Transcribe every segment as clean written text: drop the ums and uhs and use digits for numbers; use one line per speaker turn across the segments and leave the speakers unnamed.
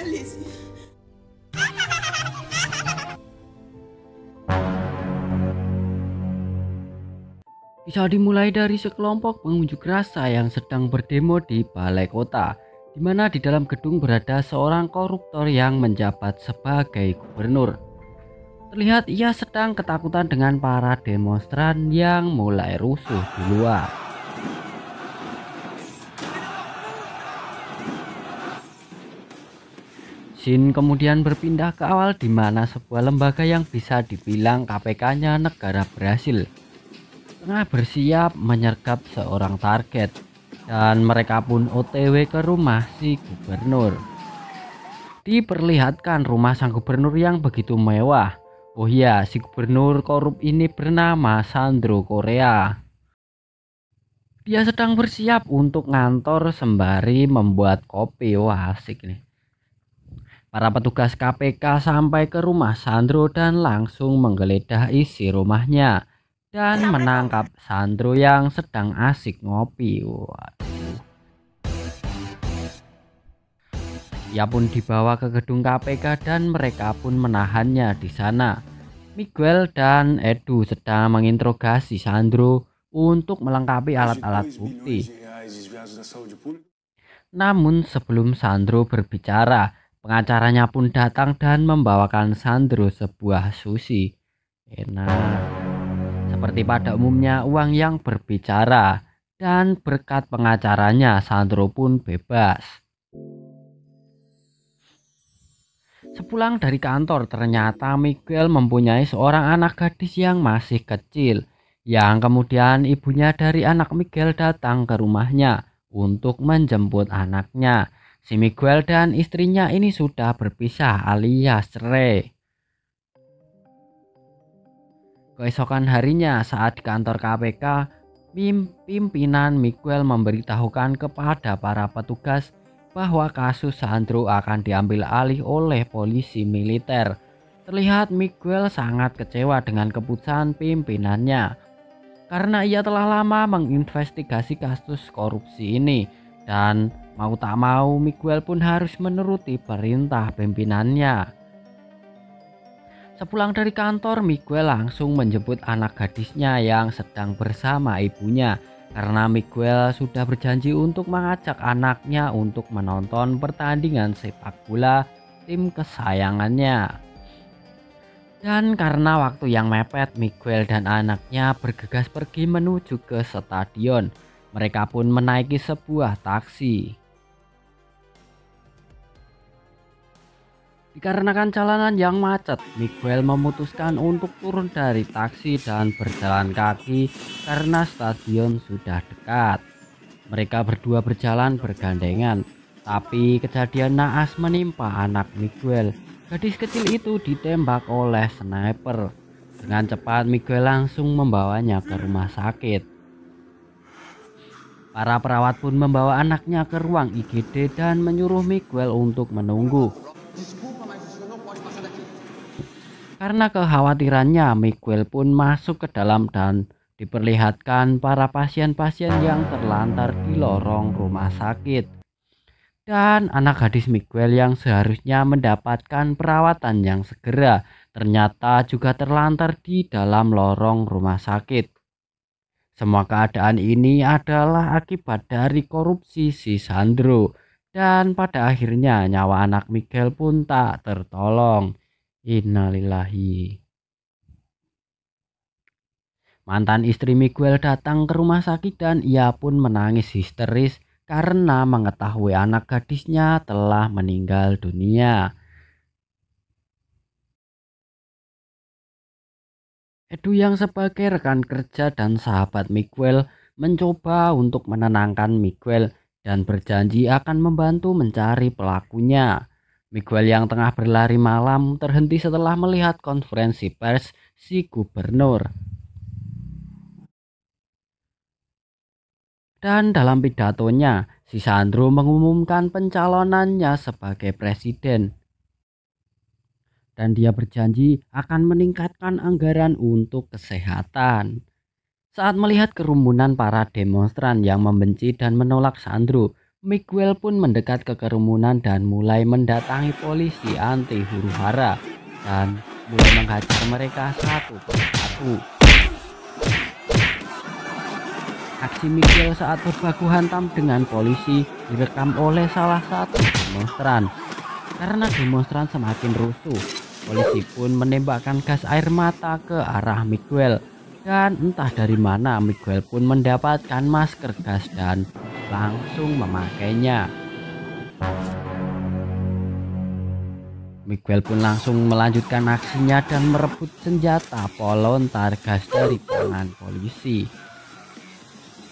Allez-y.
Bisa dimulai dari sekelompok pengunjuk rasa yang sedang berdemo di balai kota, di mana di dalam gedung berada seorang koruptor yang menjabat sebagai gubernur. Terlihat ia sedang ketakutan dengan para demonstran yang mulai rusuh di luar. Scene kemudian berpindah ke awal di mana sebuah lembaga yang bisa dibilang KPK-nya negara Brasil tengah bersiap menyergap seorang target, dan mereka pun OTW ke rumah si gubernur. Diperlihatkan rumah sang gubernur yang begitu mewah. Oh iya, si gubernur korup ini bernama Sandro Correa. Dia sedang bersiap untuk ngantor sembari membuat kopi. Wah, asik nih. Para petugas KPK sampai ke rumah Sandro dan langsung menggeledah isi rumahnya dan menangkap Sandro yang sedang asik ngopi. Waduh. Ia pun dibawa ke gedung KPK dan mereka pun menahannya di sana. Miguel dan Edu sedang menginterogasi Sandro untuk melengkapi alat-alat bukti. Namun sebelum Sandro berbicara, pengacaranya pun datang dan membawakan Sandro sebuah sushi. Enak. Seperti pada umumnya uang yang berbicara, dan berkat pengacaranya Sandro pun bebas. Sepulang dari kantor, ternyata Miguel mempunyai seorang anak gadis yang masih kecil, yang kemudian ibunya dari anak Miguel datang ke rumahnya untuk menjemput anaknya. Si Miguel dan istrinya ini sudah berpisah alias cerai. Keesokan harinya saat di kantor KPK, pimpinan Miguel memberitahukan kepada para petugas bahwa kasus Sandro akan diambil alih oleh polisi militer. Terlihat Miguel sangat kecewa dengan keputusan pimpinannya karena ia telah lama menginvestigasi kasus korupsi ini, dan mau tak mau Miguel pun harus menuruti perintah pimpinannya. Sepulang dari kantor, Miguel langsung menjemput anak gadisnya yang sedang bersama ibunya karena Miguel sudah berjanji untuk mengajak anaknya untuk menonton pertandingan sepak bola tim kesayangannya. Dan karena waktu yang mepet, Miguel dan anaknya bergegas pergi menuju ke stadion. Mereka pun menaiki sebuah taksi. Dikarenakan jalanan yang macet, Miguel memutuskan untuk turun dari taksi dan berjalan kaki karena stadion sudah dekat. Mereka berdua berjalan bergandengan, tapi kejadian naas menimpa anak Miguel. Gadis kecil itu ditembak oleh sniper. Dengan cepat Miguel langsung membawanya ke rumah sakit. Para perawat pun membawa anaknya ke ruang IGD dan menyuruh Miguel untuk menunggu. Karena kekhawatirannya, Miguel pun masuk ke dalam dan diperlihatkan para pasien-pasien yang terlantar di lorong rumah sakit. Dan anak gadis Miguel yang seharusnya mendapatkan perawatan yang segera ternyata juga terlantar di dalam lorong rumah sakit. Semua keadaan ini adalah akibat dari korupsi si Sandro, dan pada akhirnya nyawa anak Miguel pun tak tertolong. Innalillahi. Mantan istri Miguel datang ke rumah sakit dan ia pun menangis histeris karena mengetahui anak gadisnya telah meninggal dunia. Edu yang sebagai rekan kerja dan sahabat Miguel mencoba untuk menenangkan Miguel dan berjanji akan membantu mencari pelakunya. Miguel yang tengah berlari malam terhenti setelah melihat konferensi pers si gubernur. Dan dalam pidatonya, si Sandro mengumumkan pencalonannya sebagai presiden. Dan dia berjanji akan meningkatkan anggaran untuk kesehatan. Saat melihat kerumunan para demonstran yang membenci dan menolak Sandro, Miguel pun mendekat ke kerumunan dan mulai mendatangi polisi anti huru-hara dan mulai menghajar mereka satu persatu. Aksi Miguel saat berbaku hantam dengan polisi direkam oleh salah satu demonstran. Karena demonstran semakin rusuh, polisi pun menembakkan gas air mata ke arah Miguel. Dan entah dari mana Miguel pun mendapatkan masker gas dan langsung memakainya. Miguel pun langsung melanjutkan aksinya dan merebut senjata pelontar gas dari tangan polisi.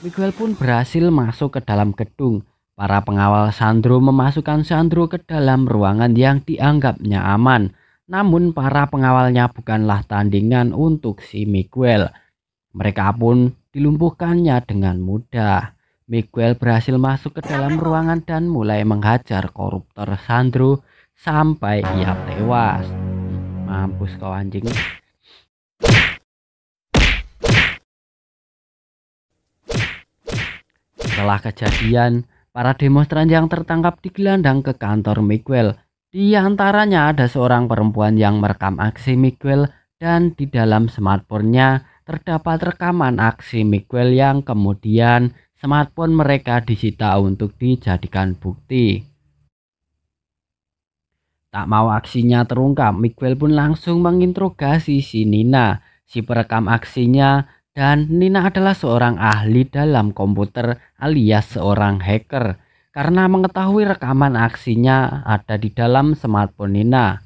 Miguel pun berhasil masuk ke dalam gedung. Para pengawal Sandro memasukkan Sandro ke dalam ruangan yang dianggapnya aman. Namun para pengawalnya bukanlah tandingan untuk si Miguel. Mereka pun dilumpuhkannya dengan mudah. Miguel berhasil masuk ke dalam ruangan dan mulai menghajar koruptor Sandro sampai ia tewas. Mampus kau anjing. Setelah kejadian, para demonstran yang tertangkap digelandang ke kantor Miguel. Di antaranya ada seorang perempuan yang merekam aksi Miguel dan di dalam smartphone-nya terdapat rekaman aksi Miguel yang kemudian smartphone mereka disita untuk dijadikan bukti. Tak mau aksinya terungkap, Miguel pun langsung menginterogasi si Nina, si perekam aksinya, dan Nina adalah seorang ahli dalam komputer alias seorang hacker karena mengetahui rekaman aksinya ada di dalam smartphone Nina.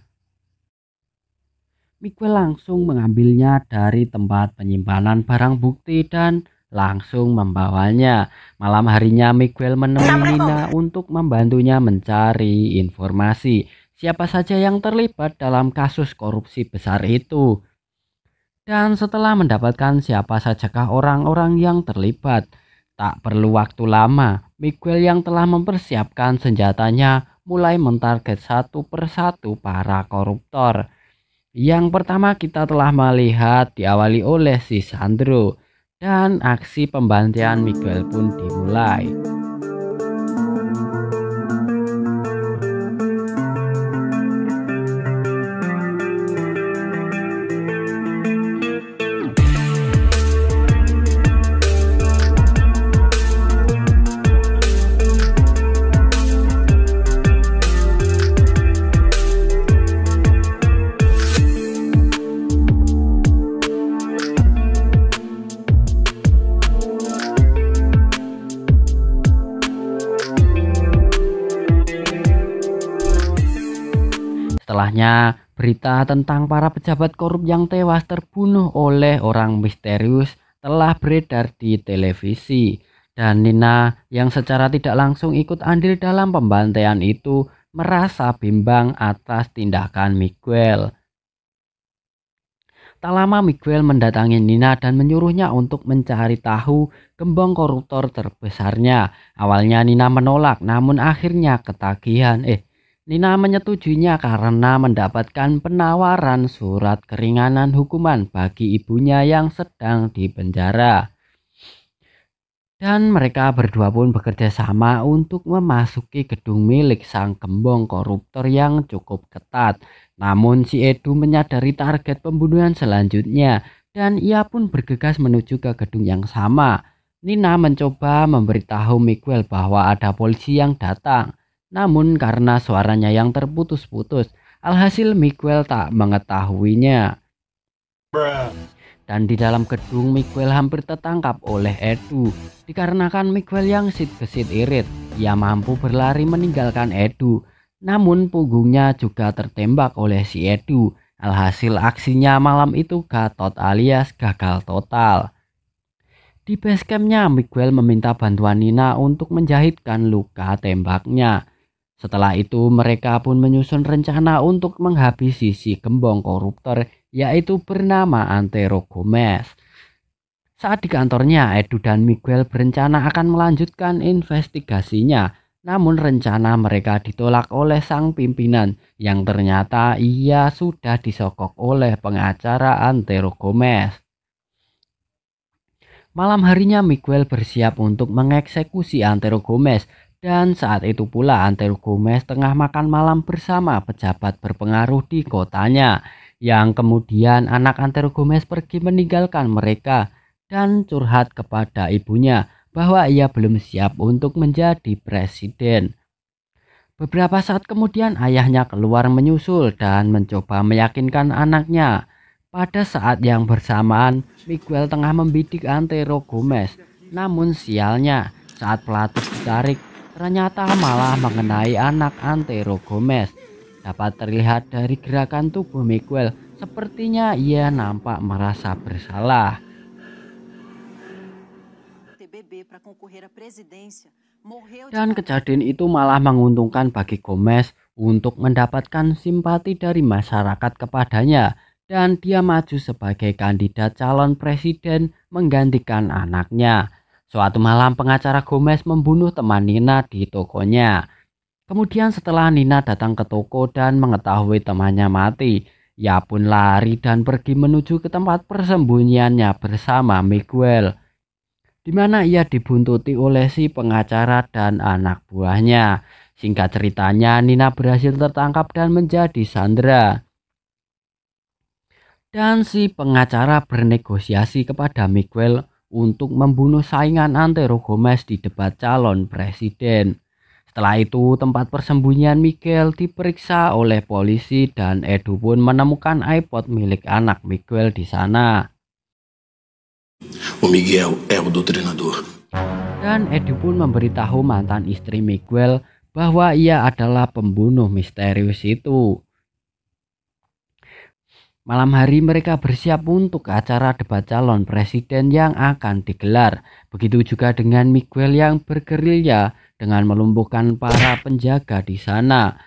Miguel langsung mengambilnya dari tempat penyimpanan barang bukti dan langsung membawanya. Malam harinya Miguel menemui Nina untuk membantunya mencari informasi siapa saja yang terlibat dalam kasus korupsi besar itu. Dan setelah mendapatkan siapa sajakah orang-orang yang terlibat, tak perlu waktu lama, Miguel yang telah mempersiapkan senjatanya mulai mentarget satu persatu para koruptor. Yang pertama kita telah melihat diawali oleh si Sandro, dan aksi pembantaian Miguel pun dimulai. Setelahnya, berita tentang para pejabat korup yang tewas terbunuh oleh orang misterius telah beredar di televisi. Dan Nina yang secara tidak langsung ikut andil dalam pembantaian itu merasa bimbang atas tindakan Miguel. Tak lama Miguel mendatangi Nina dan menyuruhnya untuk mencari tahu gembong koruptor terbesarnya. Awalnya Nina menolak, namun akhirnya ketagihan. Nina menyetujuinya karena mendapatkan penawaran surat keringanan hukuman bagi ibunya yang sedang dipenjara. Dan mereka berdua pun bekerja sama untuk memasuki gedung milik sang gembong koruptor yang cukup ketat. Namun si Edu menyadari target pembunuhan selanjutnya dan ia pun bergegas menuju ke gedung yang sama. Nina mencoba memberitahu Miguel bahwa ada polisi yang datang. Namun karena suaranya yang terputus-putus, alhasil Miguel tak mengetahuinya. Dan di dalam gedung Miguel hampir tertangkap oleh Edu. Dikarenakan Miguel yang gesit irit, ia mampu berlari meninggalkan Edu. Namun punggungnya juga tertembak oleh si Edu. Alhasil aksinya malam itu gatot alias gagal total. Di basecampnya Miguel meminta bantuan Nina untuk menjahitkan luka tembaknya. Setelah itu mereka pun menyusun rencana untuk menghabisi si gembong koruptor yaitu bernama Antero Gomez. Saat di kantornya, Edu dan Miguel berencana akan melanjutkan investigasinya. Namun rencana mereka ditolak oleh sang pimpinan yang ternyata ia sudah disokok oleh pengacara Antero Gomez. Malam harinya Miguel bersiap untuk mengeksekusi Antero Gomez Dan saat itu pula Antero Gomez tengah makan malam bersama pejabat berpengaruh di kotanya, yang kemudian anak Antero Gomez pergi meninggalkan mereka dan curhat kepada ibunya bahwa ia belum siap untuk menjadi presiden. Beberapa saat kemudian ayahnya keluar menyusul dan mencoba meyakinkan anaknya. Pada saat yang bersamaan, Miguel tengah membidik Antero Gomez. Namun sialnya, saat pelatuk ditarik, ternyata malah mengenai anak Antero Gomez. Dapat terlihat dari gerakan tubuh Miguel, sepertinya ia nampak merasa bersalah. Dan kejadian itu malah menguntungkan bagi Gomez untuk mendapatkan simpati dari masyarakat kepadanya, dan dia maju sebagai kandidat calon presiden menggantikan anaknya. Suatu malam pengacara Gomez membunuh teman Nina di tokonya. Kemudian setelah Nina datang ke toko dan mengetahui temannya mati, ia pun lari dan pergi menuju ke tempat persembunyiannya bersama Miguel, di mana ia dibuntuti oleh si pengacara dan anak buahnya. Singkat ceritanya, Nina berhasil tertangkap dan menjadi sandera. Dan si pengacara bernegosiasi kepada Miguel untuk membunuh saingan Antero Gomez di debat calon presiden. Setelah itu, tempat persembunyian Miguel diperiksa oleh polisi dan Edu pun menemukan iPod milik anak Miguel di sana.
O Miguel é o doutrinador.
Dan Edu pun memberitahu mantan istri Miguel bahwa ia adalah pembunuh misterius itu. Malam hari mereka bersiap untuk acara debat calon presiden yang akan digelar. Begitu juga dengan Miguel yang bergerilya dengan melumpuhkan para penjaga di sana.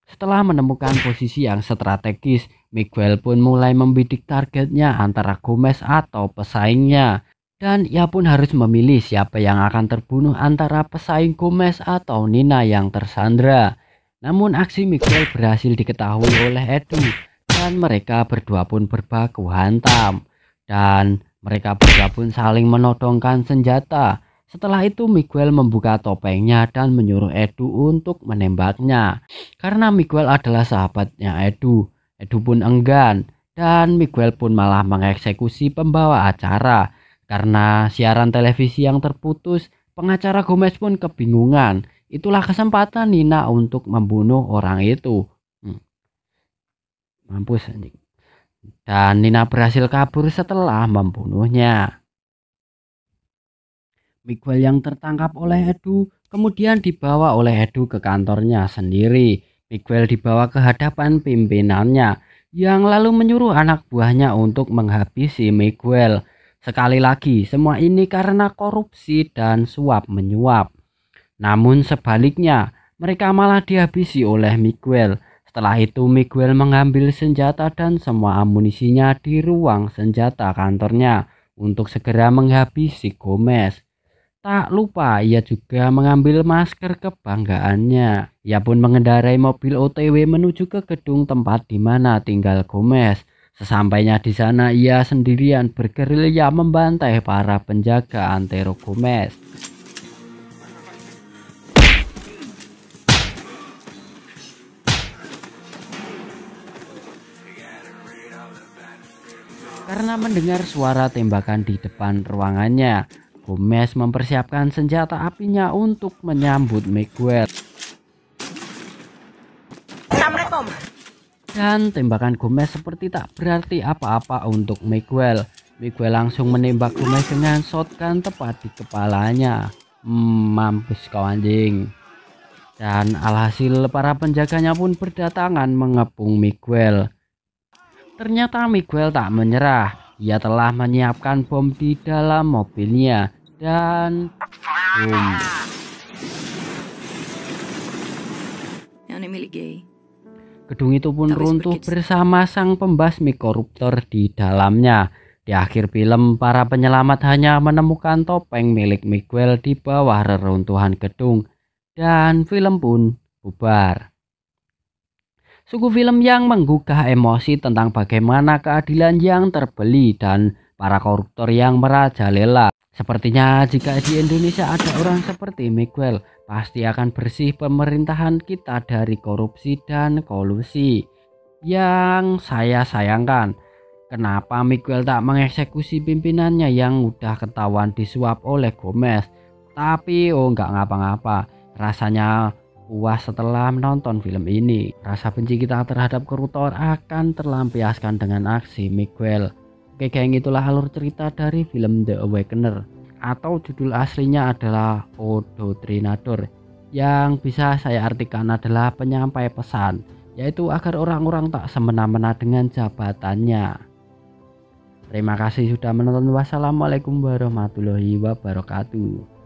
Setelah menemukan posisi yang strategis, Miguel pun mulai membidik targetnya antara Gomez atau pesaingnya. Dan ia pun harus memilih siapa yang akan terbunuh antara pesaing Gomez atau Nina yang tersandra. Namun aksi Miguel berhasil diketahui oleh Edu dan mereka berdua pun berbaku hantam. Dan mereka berdua pun saling menodongkan senjata. Setelah itu Miguel membuka topengnya dan menyuruh Edu untuk menembaknya. Karena Miguel adalah sahabatnya Edu, Edu pun enggan dan Miguel pun malah mengeksekusi pembawa acara. Karena siaran televisi yang terputus, pengacara Gomez pun kebingungan. Itulah kesempatan Nina untuk membunuh orang itu. Mampus anjing. Dan Nina berhasil kabur setelah membunuhnya. Miguel yang tertangkap oleh Edu kemudian dibawa oleh Edu ke kantornya sendiri. Miguel dibawa ke hadapan pimpinannya yang lalu menyuruh anak buahnya untuk menghabisi Miguel. Sekali lagi, semua ini karena korupsi dan suap menyuap. Namun sebaliknya, mereka malah dihabisi oleh Miguel. Setelah itu Miguel mengambil senjata dan semua amunisinya di ruang senjata kantornya untuk segera menghabisi Gomez. Tak lupa ia juga mengambil masker kebanggaannya. Ia pun mengendarai mobil OTW menuju ke gedung tempat di mana tinggal Gomez. Sesampainya di sana ia sendirian bergerilya membantai para penjaga Antero Gomez. Karena mendengar suara tembakan di depan ruangannya, Gomez mempersiapkan senjata apinya untuk menyambut Miguel. Dan tembakan Gomez seperti tak berarti apa-apa untuk Miguel. Miguel langsung menembak Gomez dengan shotgun tepat di kepalanya. Mampus kau anjing. Dan alhasil para penjaganya pun berdatangan mengepung Miguel. Ternyata Miguel tak menyerah. Ia telah menyiapkan bom di dalam mobilnya dan boom. Gedung itu pun runtuh bersama sang pembasmi koruptor di dalamnya. Di akhir film, para penyelamat hanya menemukan topeng milik Miguel di bawah reruntuhan gedung dan film pun bubar. Sungguh film yang menggugah emosi tentang bagaimana keadilan yang terbeli dan para koruptor yang merajalela. Sepertinya jika di Indonesia ada orang seperti Miguel, pasti akan bersih pemerintahan kita dari korupsi dan kolusi. Yang saya sayangkan, kenapa Miguel tak mengeksekusi pimpinannya yang udah ketahuan disuap oleh Gomez? Tapi nggak ngapa-ngapa, rasanya puas setelah menonton film ini. Rasa benci kita terhadap koruptor akan terlampiaskan dengan aksi Miguel. Oke geng, itulah alur cerita dari film The Awakener, atau judul aslinya adalah O Doutrinador, yang bisa saya artikan adalah penyampai pesan, yaitu agar orang-orang tak semena-mena dengan jabatannya. Terima kasih sudah menonton. Wassalamualaikum warahmatullahi wabarakatuh.